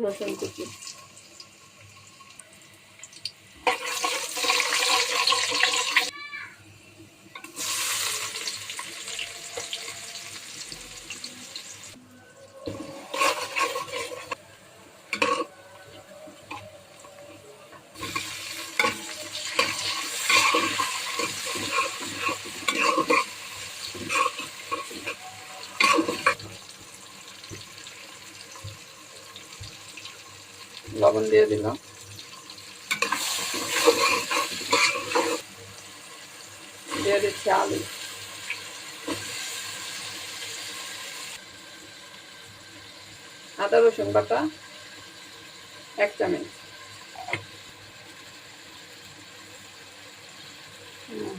রসুন কুচি, লবণ দিয়ে দিলাম, দিয়ে দিচ্ছি আলু, আদা রসুন বাটা 1 চামচ,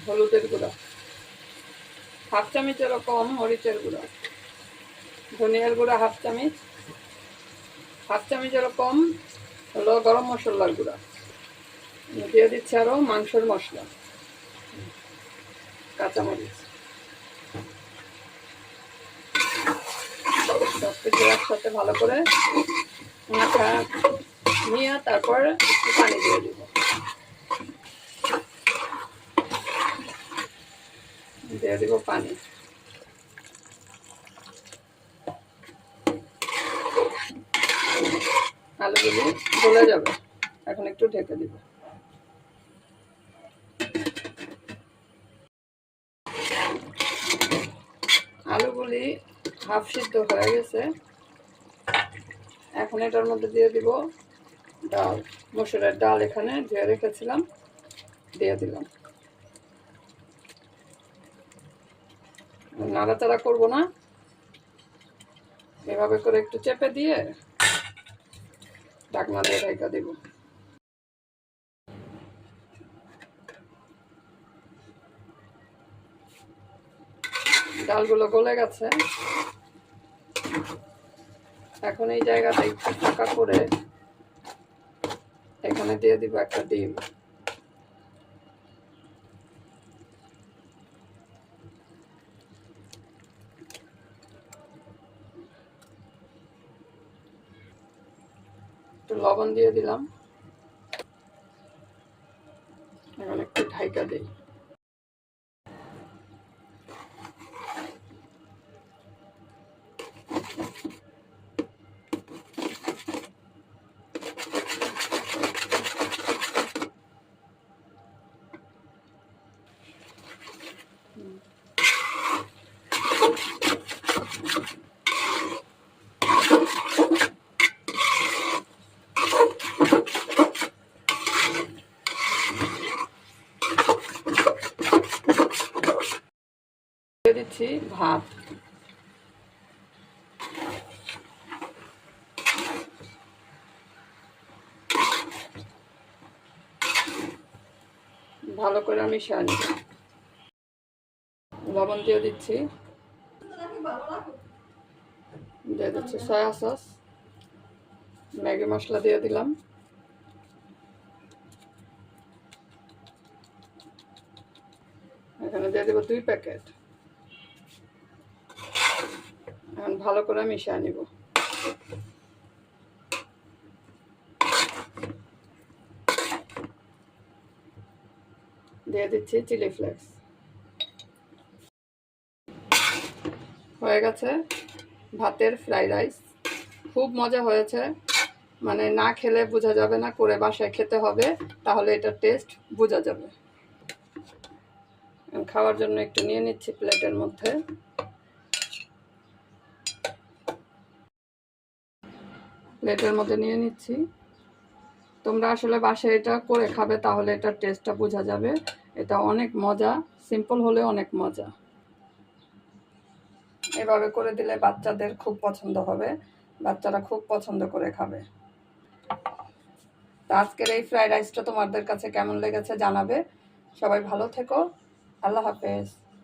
হলুদের গুঁড়া 1/2 চামচ এরকম, মরিচের গুঁড়া, ধনিয়ার গুঁড়া 1/2 চামচ, 1/2 চামচ এরকম হলো গরম মশলার গুঁড়া, দিয়ে দিচ্ছি আরো মাংসের মশলা, কাঁচামরিচ, সব কিছু একসাথে ভালো করে মাখা নিয়ে তারপর একটু পানি দিয়ে দিব, দিয়ে দিব পানি, আলুগুলি গলে যাবে, এখন একটু ঢেকে দিব। আলুগুলি হাফ সিদ্ধ হয়ে গেছে, এখন এটার মধ্যে দিয়ে দিব ডাল, মসুরের ডাল এখানে ধুয়ে রেখেছিলাম, দিয়ে দিলাম। নাড়াচাড়া করব না, এভাবে করে একটু চেপে দিয়ে ঢাকনা দিয়ে ঢাকা দিব। ডালগুলো গলে গেছে, এখন এই জায়গাটা একটু ফাঁকা করে এখানে দিয়ে দিব একটা ডিম, একটু লবণ দিয়ে দিলাম, এখন একটু ঢাকা দিই। দিয়ে দিচ্ছি ভাত, ভালো করে মিশিয়ে নিব, লবণ দিয়ে দিচ্ছি, দিয়ে দিচ্ছি সয়া সস, ম্যাগি মশলা দিয়ে দিলাম, এখানে দিয়ে দেবো 2 প্যাকেট, এখন ভালো করে মিশিয়ে নিব। দিয়ে দিচ্ছি চিলি ফ্লেক্স, হয়ে গেছে ভাতের ফ্রাইড রাইস, খুব মজা হয়েছে, মানে না খেলে বোঝা যাবে না, করে বাসায় খেতে হবে, তাহলে এটার টেস্ট বোঝা যাবে। খাওয়ার জন্য একটু নিয়ে নিচ্ছি প্লেটের মধ্যে, নিয়ে নিচ্ছি। তোমরা আসলে বাসায় এটা করে খাবে, তাহলে এটার টেস্টটা বোঝা যাবে, এটা অনেক মজা, সিম্পল হলে অনেক মজা। এভাবে করে দিলে বাচ্চাদের খুব পছন্দ হবে, বাচ্চারা খুব পছন্দ করে খাবে। তো আজকের এই ফ্রাইড রাইসটা তোমাদের কাছে কেমন লেগেছে জানাবে। সবাই ভালো থেকো, আল্লাহ হাফেজ।